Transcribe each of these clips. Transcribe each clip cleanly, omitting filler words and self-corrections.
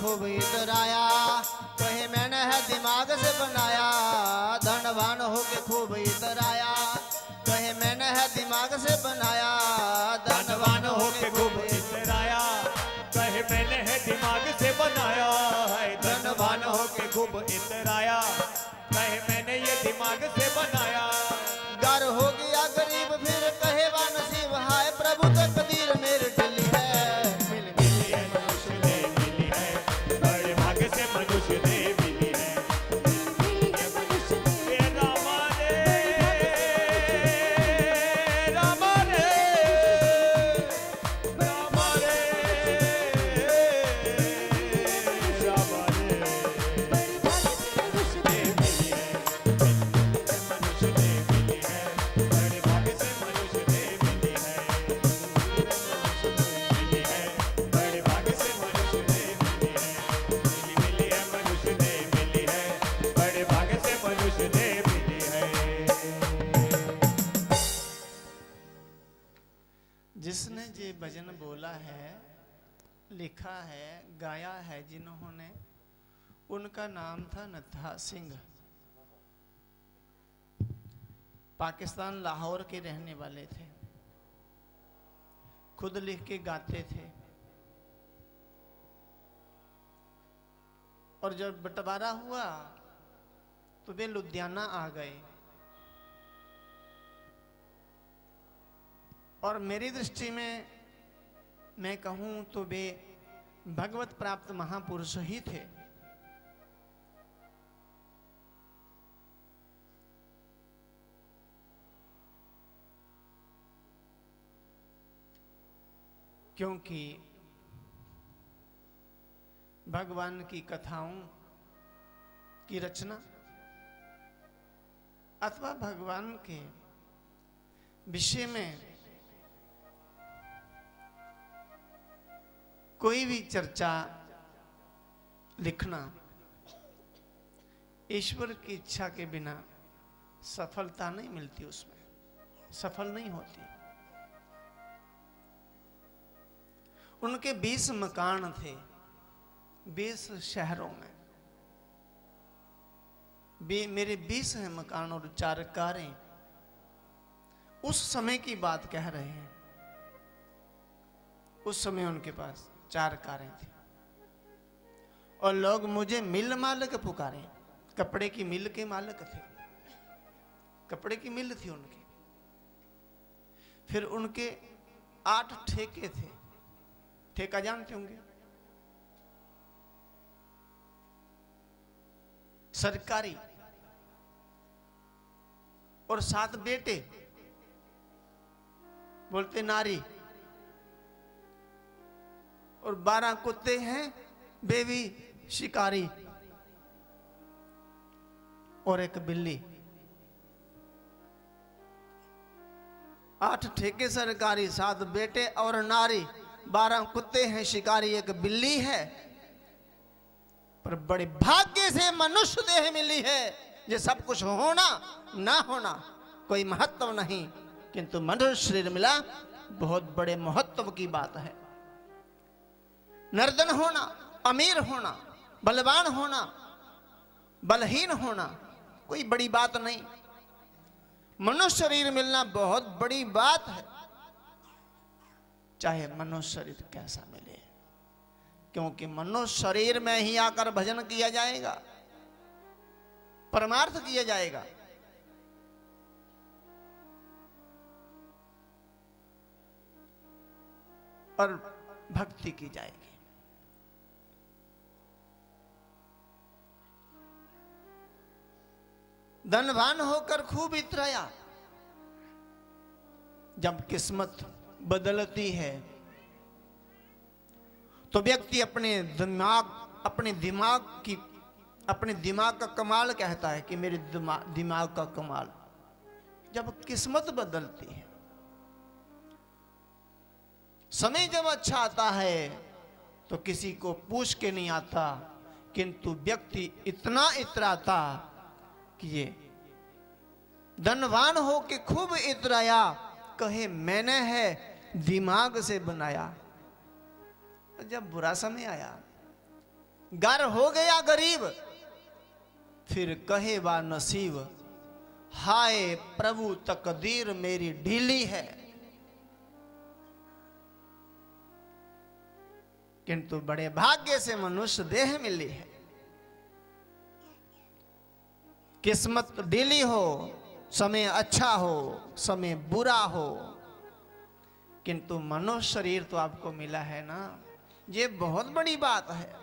खूब इतराया, कहे मैंने है दिमाग से बनाया। धनवान होके खूब इतराया, कहे मैंने है दिमाग से बनाया। धनवान होके खूब इतराया, कहे मैंने है दिमाग से बनाया है। धनवान होके खूब इतराया, कहे मैंने ये दिमाग से बनाया। घर हो गया गरीब फिर कहे वा नसीब, हाय प्रभु तकदीर मेरी ढली है। मिल मिली है मनुष्य ने मिली है, बड़े भाग्य से मनुष्य ने मिली है। ये रामा रे, रामा रे, रामा रे, रामा रे। मनुष्य ने मिली है, मनुष्य ने मिली है, बड़े भाग्य से मनुष्य ने मिली है। मिली है, बड़े भाग्य से मनुष्य ने मिली है। मिली है, मनुष्य ने मिली है, बड़े भाग्य से मनुष्य ने मिली है। जिसने ये भजन बोला है, लिखा है, गाया है जिन्होंने, उनका नाम था नत्था सिंह। पाकिस्तान लाहौर के रहने वाले थे, खुद लिख के गाते थे। और जब बंटवारा हुआ तो वे लुधियाना आ गए। और मेरी दृष्टि में मैं कहूं तो वे भगवत प्राप्त महापुरुष ही थे। क्योंकि भगवान की कथाओं की रचना अथवा भगवान के विषय में कोई भी चर्चा लिखना ईश्वर की इच्छा के बिना सफलता नहीं मिलती, उसमें सफल नहीं होती। उनके 20 मकान थे 20 शहरों में। मेरे 20 हैं मकान और 4 कारें। उस समय की बात कह रहे हैं। उस समय उनके पास 4 कारें थी और लोग मुझे मिल मालिक पुकारे। कपड़े की मिल के मालिक थे, कपड़े की मिल थी उनकी। फिर उनके 8 ठेके थे। ठेका जानते होंगे, सरकारी। और 7 बेटे, बोलते नारी। और 12 कुत्ते हैं बेबी शिकारी, और 1 बिल्ली। 8 ठेके सरकारी, 7 बेटे और नारी, 12 कुत्ते हैं शिकारी, 1 बिल्ली है। पर बड़े भाग्य से मनुष्य देह मिली है। ये सब कुछ होना ना होना कोई महत्व नहीं, किंतु मनुष्य शरीर मिला बहुत बड़े महत्व की बात है। निर्धन होना, अमीर होना, बलवान होना, बलहीन होना कोई बड़ी बात नहीं। मनुष्य शरीर मिलना बहुत बड़ी बात है, चाहे मनुष्य शरीर कैसा मिले। क्योंकि मनुष्य शरीर में ही आकर भजन किया जाएगा, परमार्थ किया जाएगा। और भक्ति की जाएगी। धनवान होकर खूब इतराया। जब किस्मत बदलती है तो व्यक्ति अपने दिमाग का कमाल कहता है कि मेरे दिमाग का कमाल। जब किस्मत बदलती है, समय जब अच्छा आता है तो किसी को पूछ के नहीं आता, किंतु व्यक्ति इतना इतराता कि ये धनवान हो के खूब इतराया, कहे मैंने है दिमाग से बनाया। जब बुरा समय आया घर हो गया गरीब, फिर कहे बा नसीब, हाय प्रभु तकदीर मेरी ढीली है। किंतु बड़े भाग्य से मनुष्य देह मिली है। किस्मत ढीली हो, समय अच्छा हो, समय बुरा हो, किंतु मनुष्य शरीर तो आपको मिला है ना, ये बहुत बड़ी बात है।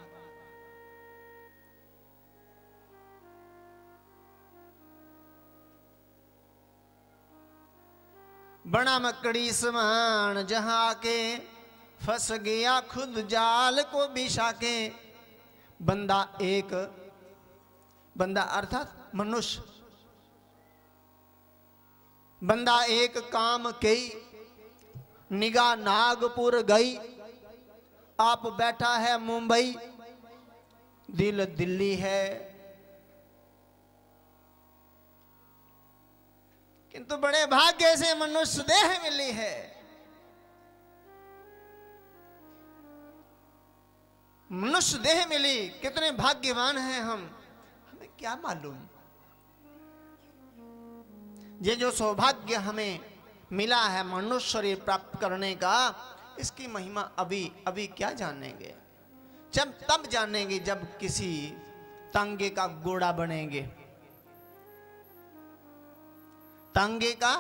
बड़ा मकड़ी समान जहां के, फंस गया खुद जाल को बिछा के। बंदा एक, बंदा अर्थात मनुष्य, बंदा एक काम कई, निगाह नागपुर गई। आप बैठा है मुंबई, दिल दिल्ली है। किंतु बड़े भाग्य से मनुष्य देह मिली है। मनुष्य देह मिली, कितने भाग्यवान हैं हम, हमें क्या मालूम। ये जो सौभाग्य हमें मिला है मनुष्य शरीर प्राप्त करने का, इसकी महिमा अभी अभी क्या जानेंगे, जब तब जानेंगे जब किसी तांगे का घोड़ा बनेंगे। तांगे का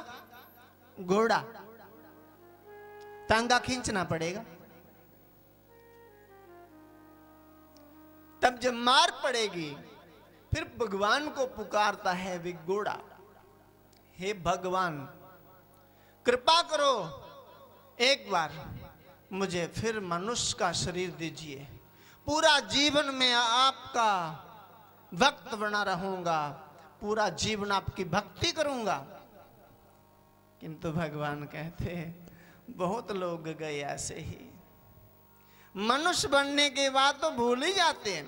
घोड़ा, तांगा खींचना पड़ेगा, तब जब मार पड़ेगी फिर भगवान को पुकारता है वे घोड़ा, हे भगवान कृपा करो, एक बार मुझे फिर मनुष्य का शरीर दीजिए, पूरा जीवन में आपका भक्त बना रहूंगा, पूरा जीवन आपकी भक्ति करूंगा। किंतु भगवान कहते बहुत लोग गए ऐसे ही, मनुष्य बनने के बाद तो भूल ही जाते हैं।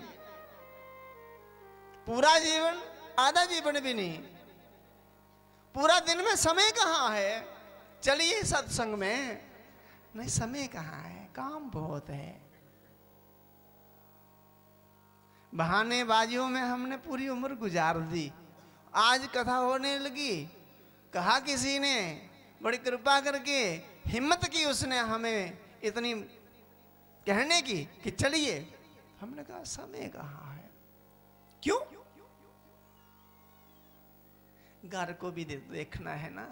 पूरा जीवन, आधा जीवन भी नहीं, पूरा दिन में समय कहाँ है, चलिए सत्संग में, नहीं समय कहाँ है, काम बहुत है। बहानेबाजियों में हमने पूरी उम्र गुजार दी। आज कथा होने लगी, कहा किसी ने, बड़ी कृपा करके हिम्मत की उसने हमें इतनी कहने की कि चलिए, हमने कहा समय कहाँ है, क्यों, घर को भी देखना है ना।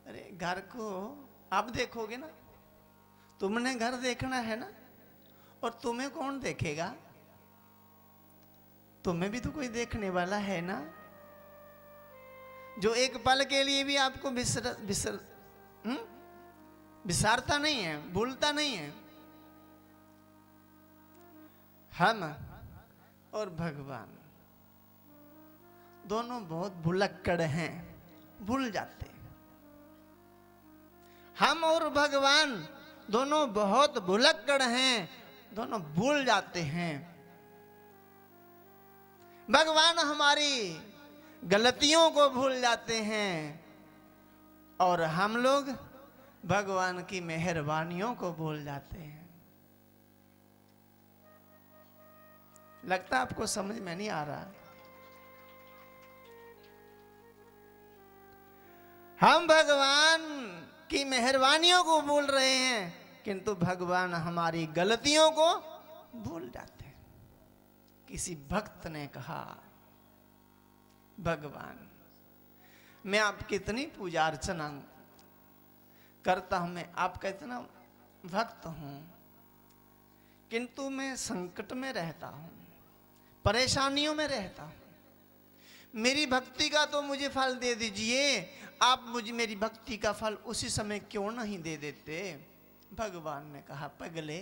अरे घर को आप देखोगे ना, तुमने घर देखना है ना, और तुम्हें कौन देखेगा, तुम्हें भी तो कोई देखने वाला है ना, जो एक पल के लिए भी आपको विसारता नहीं है, भूलता नहीं है। हम और भगवान दोनों बहुत भुलक्कड़ हैं, भूल जाते हैं। हम और भगवान दोनों बहुत भुलक्कड़ हैं, दोनों भूल जाते हैं। भगवान हमारी गलतियों को भूल जाते हैं और हम लोग भगवान की मेहरबानियों को भूल जाते हैं। लगता आपको समझ में नहीं आ रहा। हम भगवान की मेहरबानियों को भूल रहे हैं, किंतु भगवान हमारी गलतियों को भूल जाते हैं। किसी भक्त ने कहा, भगवान मैं आपकी इतनी पूजा अर्चना करता हूं, मैं आपका इतना भक्त हूं, किंतु मैं संकट में रहता हूं, परेशानियों में रहता हूं। मेरी भक्ति का तो मुझे फल दे दीजिए, आप मुझे मेरी भक्ति का फल उसी समय क्यों नहीं दे देते। भगवान ने कहा, पगले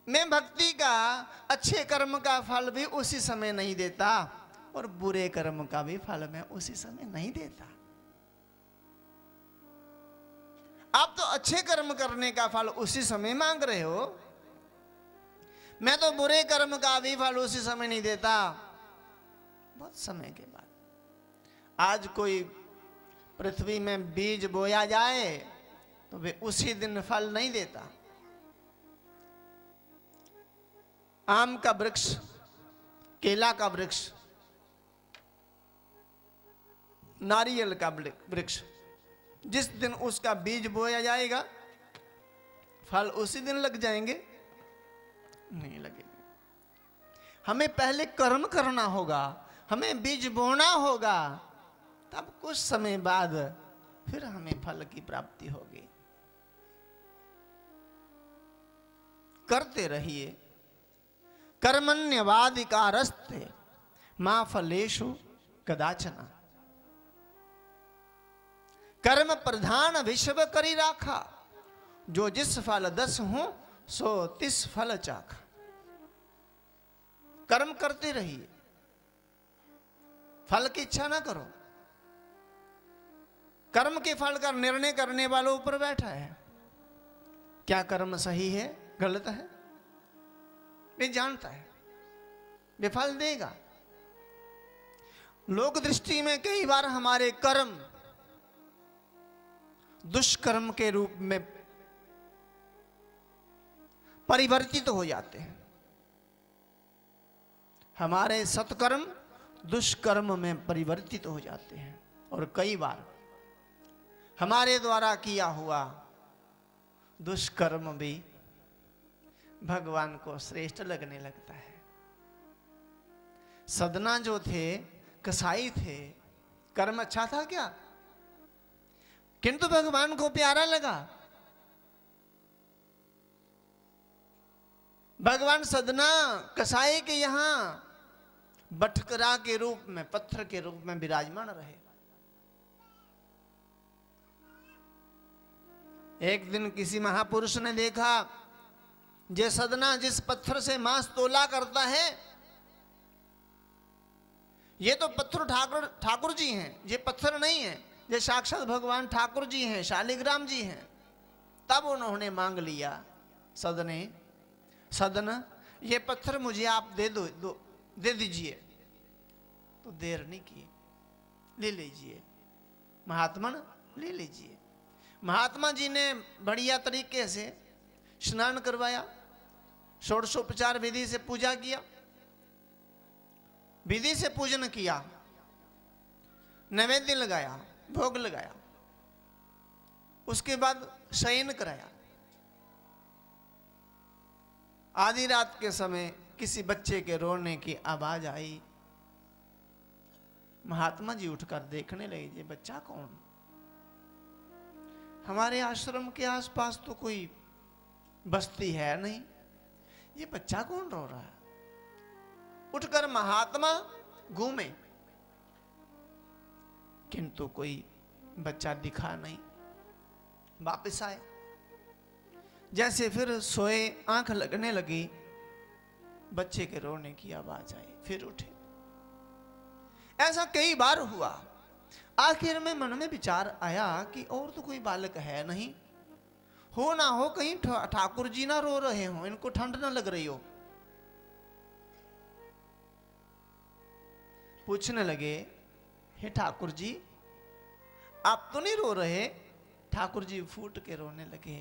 मैं भक्ति का, अच्छे कर्म का फल भी उसी समय नहीं देता और बुरे कर्म का भी फल मैं उसी समय नहीं देता। आप तो अच्छे कर्म करने का फल उसी समय मांग रहे हो, मैं तो बुरे कर्म का भी फल उसी समय नहीं देता, बहुत समय के बाद। आज कोई पृथ्वी में बीज बोया जाए तो वे उसी दिन फल नहीं देता, आम का वृक्ष, केला का वृक्ष, नारियल का वृक्ष, जिस दिन उसका बीज बोया जाएगा फल उसी दिन लग जाएंगे? नहीं लगेंगे। हमें पहले कर्म करना होगा, हमें बीज बोना होगा, तब कुछ समय बाद फिर हमें फल की प्राप्ति होगी। करते रहिए। कर्मण्यवाधिकारस्ते मा फलेषु कदाचन। कर्म प्रधान विश्व करी राखा, जो जिस फल दस हो सो तिस फल चाखा। कर्म करते रहिए, फल की इच्छा ना करो। कर्म के फल का निर्णय करने वालों ऊपर बैठा है। क्या कर्म सही है गलत है वे जानता है, वे फल देगा। लोक दृष्टि में कई बार हमारे कर्म दुष्कर्म के रूप में परिवर्तित हो जाते हैं। हमारे सत्कर्म दुष्कर्म में परिवर्तित हो जाते हैं, और कई बार हमारे द्वारा किया हुआ दुष्कर्म भी भगवान को श्रेष्ठ लगने लगता है। सदना जो थे, कसाई थे, कर्म अच्छा था क्या? किंतु भगवान को प्यारा लगा। भगवान सदना कसाई के यहां बटकरा के रूप में, पत्थर के रूप में विराजमान रहे। एक दिन किसी महापुरुष ने देखा, जे सदना जिस पत्थर से मांस तोला करता है, ये तो पत्थर ठाकुर जी हैं, ये पत्थर नहीं है, ये साक्षात भगवान ठाकुर जी हैं, शालिग्राम जी हैं। तब उन्होंने मांग लिया, सदन ये पत्थर मुझे आप दे दीजिए। तो देर नहीं की, ले लीजिए महात्मन, ले लीजिए। महात्मा जी ने बढ़िया तरीके से स्नान करवाया, षोडशोपचार विधि से पूजा किया, विधि से पूजन किया, नैवेद्य लगाया, भोग लगाया, उसके बाद शयन कराया। आधी रात के समय किसी बच्चे के रोने की आवाज आई। महात्मा जी उठकर देखने लगे, ये बच्चा कौन? हमारे आश्रम के आसपास तो कोई बस्ती है नहीं, ये बच्चा कौन रो रहा है? उठकर महात्मा घूमे, किंतु कोई बच्चा दिखा नहीं। वापस आए, जैसे फिर सोए, आंख लगने लगी, बच्चे के रोने की आवाज आई, फिर उठे। ऐसा कई बार हुआ। आखिर में मन में विचार आया कि और तो कोई बालक है नहीं, हो ना हो कहीं ठाकुर जी ना रो रहे हो, इनको ठंड ना लग रही हो। पूछने लगे, हे ठाकुर जी आप तो नहीं रो रहे? ठाकुर जी फूट के रोने लगे।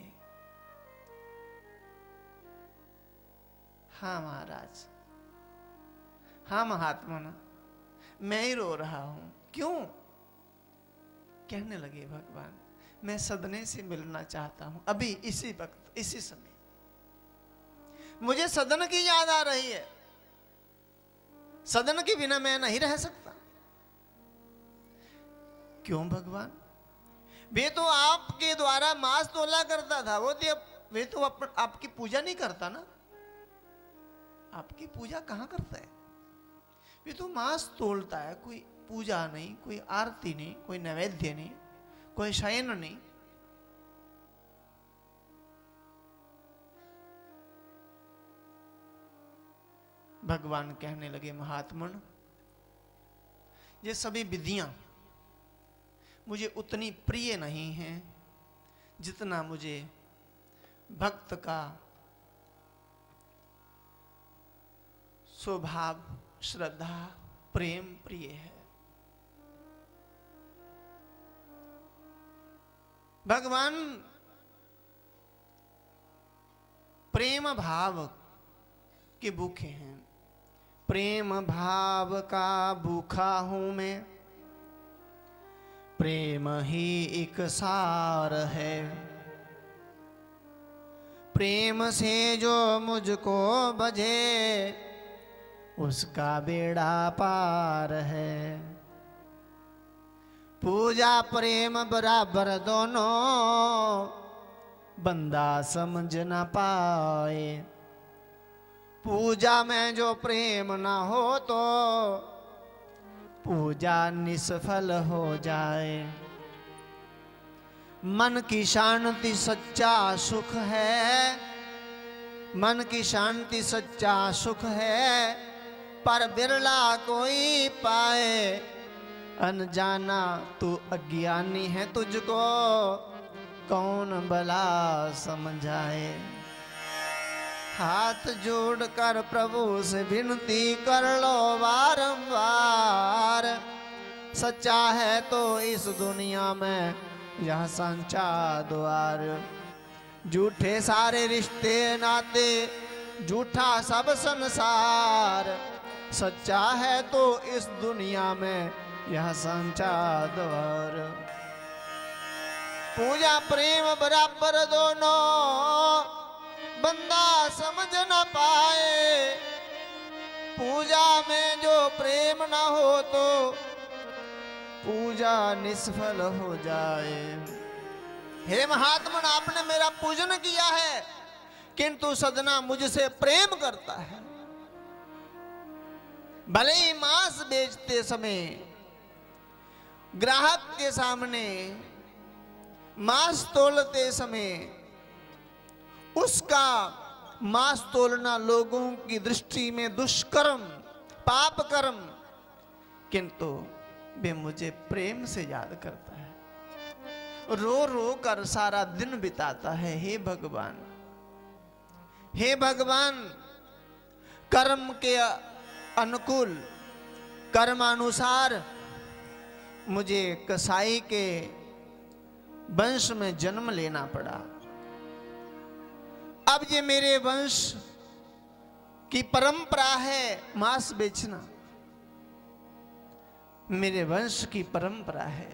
हाँ महाराज, हाँ महात्मा, मैं ही रो रहा हूं। क्यों? कहने लगे, भगवान मैं सदने से मिलना चाहता हूं, अभी इसी वक्त, इसी समय मुझे सदन की याद आ रही है। सदन के बिना मैं नहीं रह सकता। क्यों भगवान? वे तो आपके द्वारा मांस तोला करता था, वे तो आपकी पूजा नहीं करता ना। आपकी पूजा कहां करता है? वे तो मांस तोलता है, कोई पूजा नहीं, कोई आरती नहीं, कोई नैवेद्य नहीं, कोई शयन नहीं। भगवान कहने लगे, महात्मन ये सभी विधियां मुझे उतनी प्रिय नहीं हैं जितना मुझे भक्त का स्वभाव, श्रद्धा, प्रेम प्रिय है। भगवान प्रेम भाव कि भूखे हैं। प्रेम भाव का भूखा हूं मैं, प्रेम ही एक सार है। प्रेम से जो मुझको बझे उसका बेड़ा पार है। पूजा प्रेम बराबर दोनों बंदा समझ ना पाए। पूजा में जो प्रेम ना हो तो पूजा निष्फल हो जाए। मन की शांति सच्चा सुख है, मन की शांति सच्चा सुख है, पर बिरला कोई पाए। अनजाना तू अज्ञानी है, तुझको कौन भला समझाए। हाथ जोड़कर प्रभु से विनती कर लो बारंबार। सच्चा है तो इस दुनिया में यह सांचा द्वार। झूठे सारे रिश्ते नाते, झूठा सब संसार। सच्चा है तो इस दुनिया में यह सांचा द्वार। पूजा प्रेम बराबर दोनों बंदा समझ न पाए। पूजा में जो प्रेम न हो तो पूजा निष्फल हो जाए। हे महात्मन, आपने मेरा पूजन किया है किंतु सदना मुझसे प्रेम करता है। भले ही मांस बेचते समय ग्राहक के सामने मांस तोलते समय उसका मांस तोलना लोगों की दृष्टि में दुष्कर्म, पाप कर्म, किंतु वे मुझे प्रेम से याद करता है। रो रो कर सारा दिन बिताता है। हे भगवान, हे भगवान, कर्म के अनुकूल, कर्मानुसार मुझे कसाई के वंश में जन्म लेना पड़ा। अब ये मेरे वंश की परंपरा है मांस बेचना। मेरे वंश की परंपरा है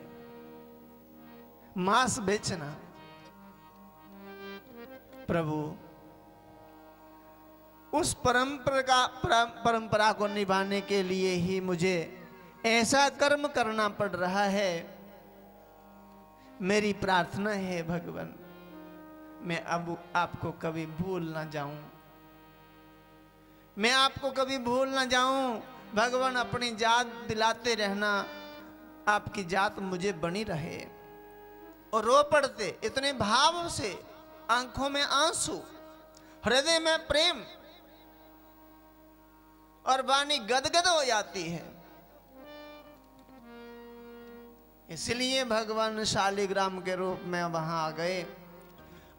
मांस बेचना। प्रभु, उस परंपरा को निभाने के लिए ही मुझे ऐसा कर्म करना पड़ रहा है। मेरी प्रार्थना है भगवान, मैं अब आपको कभी भूल ना जाऊं, मैं आपको कभी भूल ना जाऊं। भगवान, अपनी जात दिलाते रहना, आपकी जात मुझे बनी रहे। और रो पड़ते इतने भाव से, आंखों में आंसू, हृदय में प्रेम, और वाणी गदगद हो जाती है। इसलिए भगवान शालिग्राम के रूप में वहां आ गए।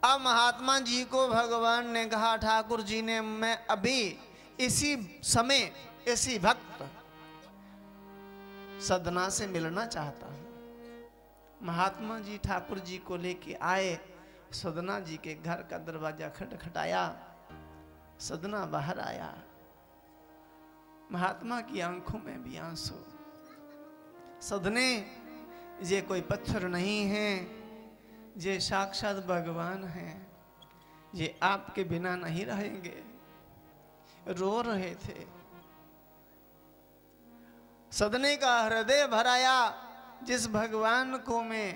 अब महात्मा जी को भगवान ने कहा, ठाकुर जी ने, मैं अभी इसी समय इसी वक्त सदना से मिलना चाहता हूं। महात्मा जी ठाकुर जी को लेके आए। सदना जी के घर का दरवाजा खटखटाया। सदना बाहर आया। महात्मा की आंखों में भी आंसू। सदने, ये कोई पत्थर नहीं है, ये साक्षात भगवान हैं। ये आपके बिना नहीं रहेंगे। रो रहे थे। सदने का हृदय भराया। जिस भगवान को मैं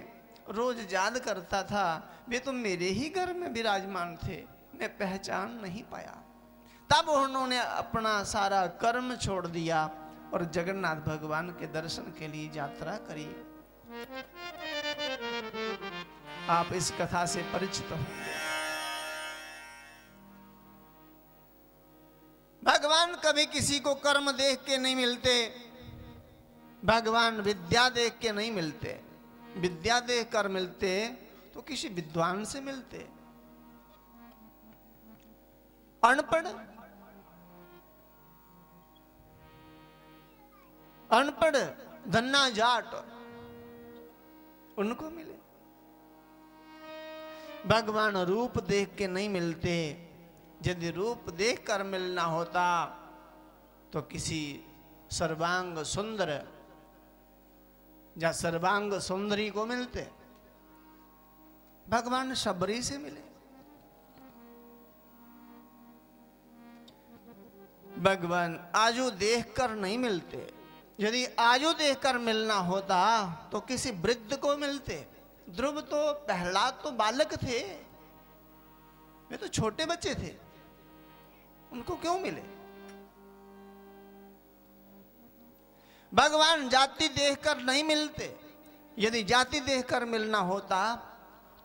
रोज याद करता था, वे तो मेरे ही घर में विराजमान थे, मैं पहचान नहीं पाया। तब उन्होंने अपना सारा कर्म छोड़ दिया और जगन्नाथ भगवान के दर्शन के लिए यात्रा करी। आप इस कथा से परिचित होंगे। भगवान कभी किसी को कर्म देख के नहीं मिलते। भगवान विद्या देख के नहीं मिलते। विद्या देख कर मिलते तो किसी विद्वान से मिलते। अनपढ़ अनपढ़ धन्ना जाट उनको मिले। भगवान रूप देख के नहीं मिलते, यदि रूप देखकर मिलना होता तो किसी सर्वांग सुंदर या सर्वांग सुंदरी को मिलते। भगवान शबरी से मिले। भगवान आजू देखकर नहीं मिलते। यदि आजू देखकर मिलना होता तो किसी वृद्ध को मिलते। ध्रुव तो प्रहलाद तो बालक थे, वे तो छोटे बच्चे थे, उनको क्यों मिले? भगवान जाति देखकर नहीं मिलते। यदि जाति देखकर मिलना होता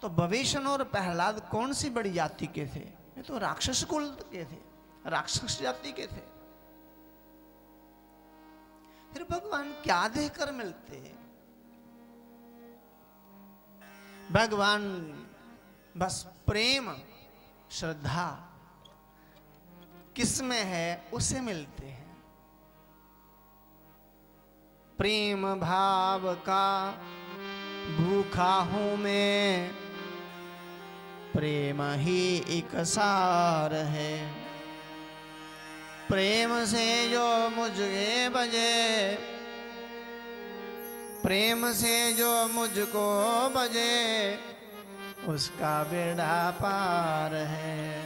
तो भविष्य और प्रहलाद कौन सी बड़ी जाति के थे? वे तो राक्षस कुल के थे, राक्षस जाति के थे। फिर भगवान क्या देखकर मिलते? भगवान बस प्रेम श्रद्धा किसमें है उसे मिलते हैं। प्रेम भाव का भूखा हूं मैं, प्रेम ही एक सार है। प्रेम से जो मुझे बजे, प्रेम से जो मुझको बजे, उसका बेड़ा पार है।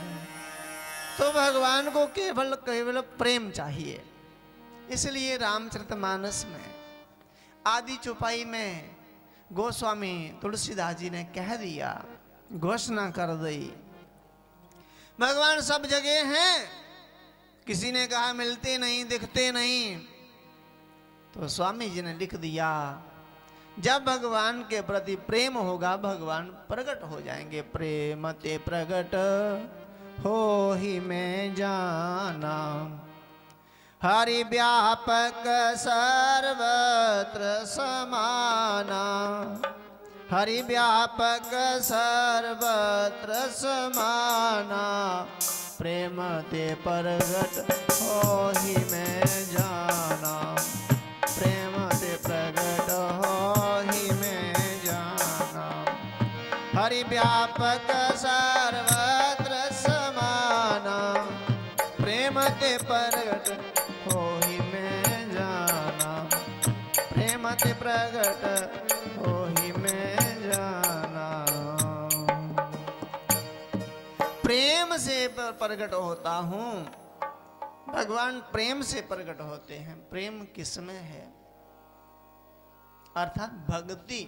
तो भगवान को केवल केवल प्रेम चाहिए। इसलिए रामचरितमानस में आदि चौपाई में गोस्वामी तुलसीदास जी ने कह दिया, घोषणा कर दी, भगवान सब जगह हैं। किसी ने कहा मिलते नहीं, दिखते नहीं, तो स्वामी जी ने लिख दिया, जब भगवान के प्रति प्रेम होगा भगवान प्रकट हो जाएंगे। प्रेम ते प्रकट हो ही मैं जाना, हरि व्यापक सर्वत्र समाना। हरि व्यापक सर्वत्र समाना, प्रेम ते प्रगट हो ही मैं जाना। प्रेम ते प्रगट हो ही मैं जाना। हरि व्यापक सर्वत्र समाना, प्रेम ते प्रगट हो ही मैं जाना। प्रेम ते प्रगट हो ही मैं जाना। प्रेम से प्रकट होता हूं। भगवान प्रेम से प्रकट होते हैं। प्रेम किसमें है? अर्थात भक्ति।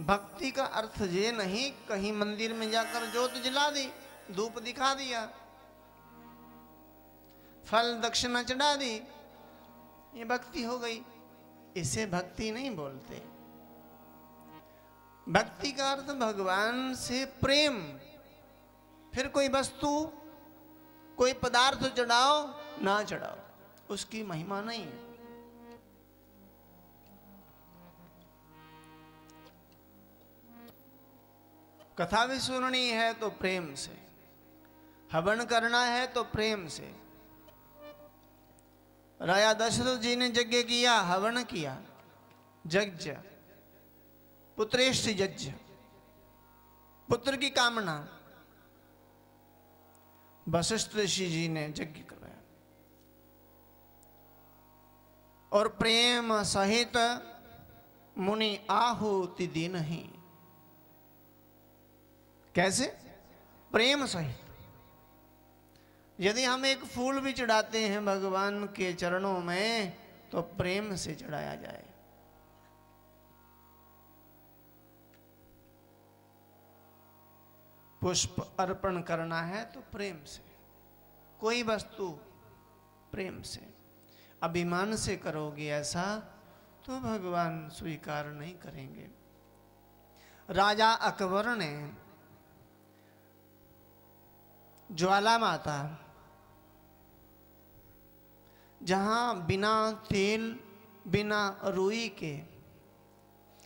भक्ति का अर्थ ये नहीं कहीं मंदिर में जाकर ज्योत जला दी, धूप दिखा दिया, फल दक्षिणा चढ़ा दी, ये भक्ति हो गई। इसे भक्ति नहीं बोलते। भक्ति का अर्थ भगवान से प्रेम। फिर कोई वस्तु, कोई पदार्थ चढ़ाओ ना चढ़ाओ, उसकी महिमा नहीं है। कथा भी सुननी है तो प्रेम से, हवन करना है तो प्रेम से। राजा दशरथ जी ने यज्ञ किया, हवन किया, यज्ञ, पुत्रेष्टि यज्ञ, पुत्र की कामना। वशिष्ठ ऋषि जी ने यज्ञ करवाया और प्रेम सहित मुनि आहुति दी नहीं। कैसे? प्रेम सहित। यदि हम एक फूल भी चढ़ाते हैं भगवान के चरणों में तो प्रेम से चढ़ाया जाए। पुष्प अर्पण करना है तो प्रेम से, कोई वस्तु प्रेम से। अभिमान से करोगे ऐसा तो भगवान स्वीकार नहीं करेंगे। राजा अकबर ने ज्वाला माता, जहां बिना तेल बिना रुई के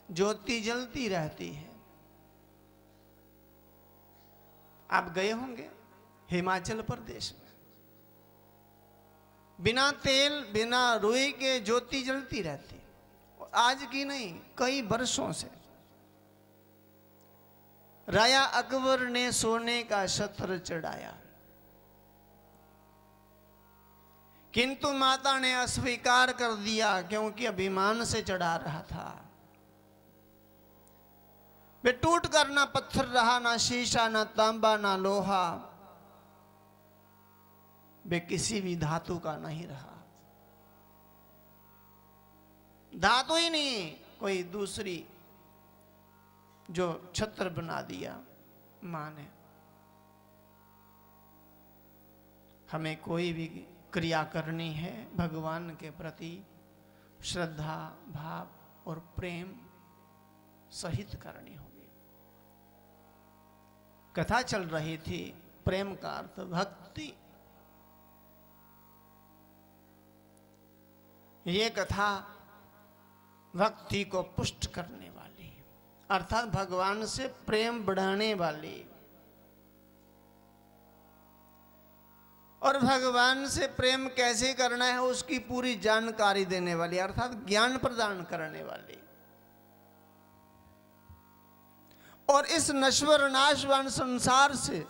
ज्योति जलती रहती है, आप गए होंगे हिमाचल प्रदेश में, बिना तेल बिना रुई के ज्योति जलती रहती है। आज की नहीं, कई वर्षों से। राजा अकबर ने सोने का छत्र चढ़ाया, किंतु माता ने अस्वीकार कर दिया, क्योंकि अभिमान से चढ़ा रहा था। वे टूट कर ना पत्थर रहा, ना शीशा, ना तांबा, ना लोहा, वे किसी भी धातु का नहीं रहा। धातु ही नहीं, कोई दूसरी जो छत्र बना दिया मां ने। हमें कोई भी क्रिया करनी है भगवान के प्रति श्रद्धा भाव और प्रेम सहित करनी होगी। कथा चल रही थी, प्रेम का अर्थ भक्ति। ये कथा भक्ति को पुष्ट करने वाली, अर्थात भगवान से प्रेम बढ़ाने वाली और भगवान से प्रेम कैसे करना है उसकी पूरी जानकारी देने वाली, अर्थात ज्ञान प्रदान करने वाली। और इस नश्वर नाशवान संसार से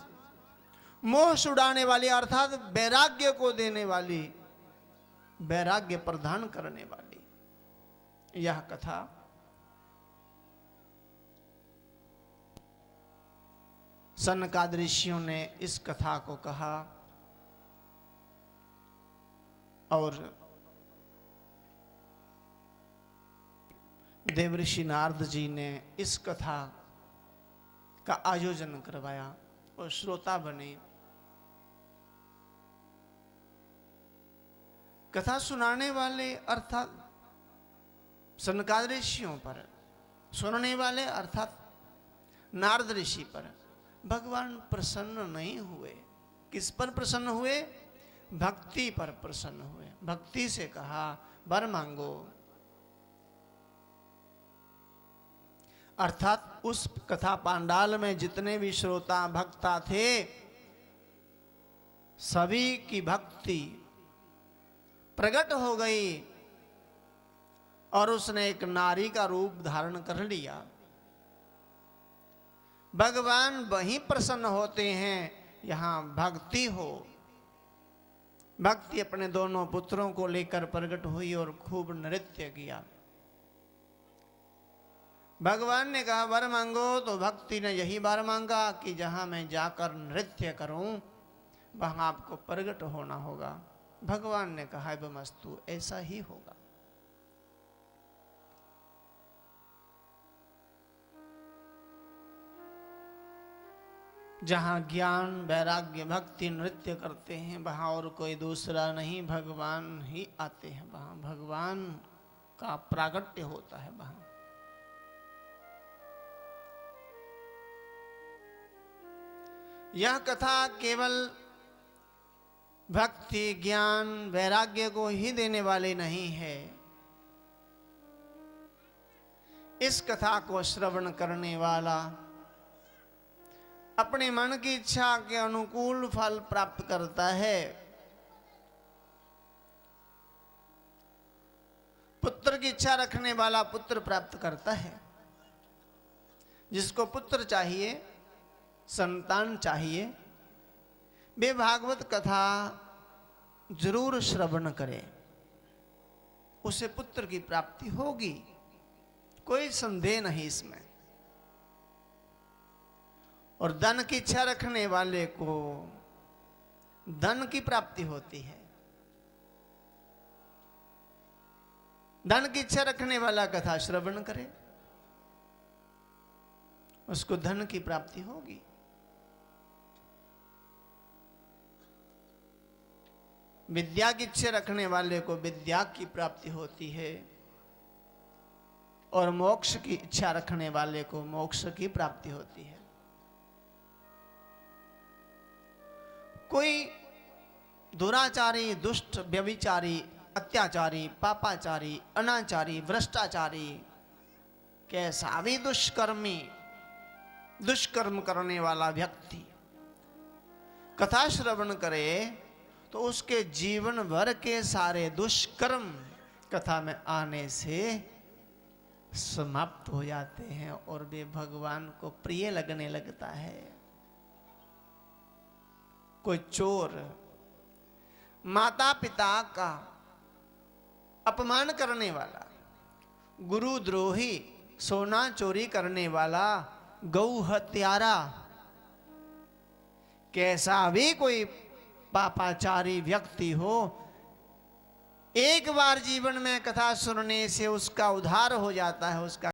मोह छुड़ाने वाली, अर्थात वैराग्य को देने वाली, वैराग्य प्रदान करने वाली यह कथा सनकादि ऋषियों ने इस कथा को कहा और देवऋषि नारद जी ने इस कथा का आयोजन करवाया और श्रोता बने। कथा सुनाने वाले अर्थात सनकादि ऋषियों पर, सुनने वाले अर्थात नारद ऋषि पर भगवान प्रसन्न नहीं हुए। किस पर प्रसन्न हुए? भक्ति पर प्रसन्न हुए। भक्ति से कहा वर मांगो, अर्थात उस कथा पांडाल में जितने भी श्रोता भक्ता थे सभी की भक्ति प्रकट हो गई और उसने एक नारी का रूप धारण कर लिया। भगवान वहीं प्रसन्न होते हैं यहां भक्ति हो। भक्ति अपने दोनों पुत्रों को लेकर प्रकट हुई और खूब नृत्य किया। भगवान ने कहा वर मांगो, तो भक्ति ने यही वर मांगा कि जहां मैं जाकर नृत्य करूं वहां आपको प्रकट होना होगा। भगवान ने कहा बमस्तु, ऐसा ही होगा। जहां ज्ञान वैराग्य भक्ति नृत्य करते हैं वहां और कोई दूसरा नहीं, भगवान ही आते हैं। वहां भगवान का प्रागट्य होता है। वहां यह कथा केवल भक्ति ज्ञान वैराग्य को ही देने वाली नहीं है। इस कथा को श्रवण करने वाला अपने मन की इच्छा के अनुकूल फल प्राप्त करता है। पुत्र की इच्छा रखने वाला पुत्र प्राप्त करता है। जिसको पुत्र चाहिए, संतान चाहिए, वे भागवत कथा जरूर श्रवण करे, उसे पुत्र की प्राप्ति होगी, कोई संदेह नहीं इसमें। और धन की इच्छा रखने वाले को धन की प्राप्ति होती है। धन की इच्छा रखने वाला कथा श्रवण करे, उसको धन की प्राप्ति होगी। विद्या की इच्छा रखने वाले को विद्या की प्राप्ति होती है और मोक्ष की इच्छा रखने वाले को मोक्ष की प्राप्ति होती है। कोई दुराचारी, दुष्ट, व्यभिचारी, अत्याचारी, पापाचारी, अनाचारी, भ्रष्टाचारी, कैसा भी दुष्कर्मी, दुष्कर्म करने वाला व्यक्ति कथा श्रवण करे तो उसके जीवन भर के सारे दुष्कर्म कथा में आने से समाप्त हो जाते हैं और वे भगवान को प्रिय लगने लगता है। कोई चोर माता पिता का अपमान करने वाला, गुरु द्रोही, सोना चोरी करने वाला, गौ हत्यारा, कैसा भी कोई पापाचारी व्यक्ति हो, एक बार जीवन में कथा सुनने से उसका उद्धार हो जाता है, उसका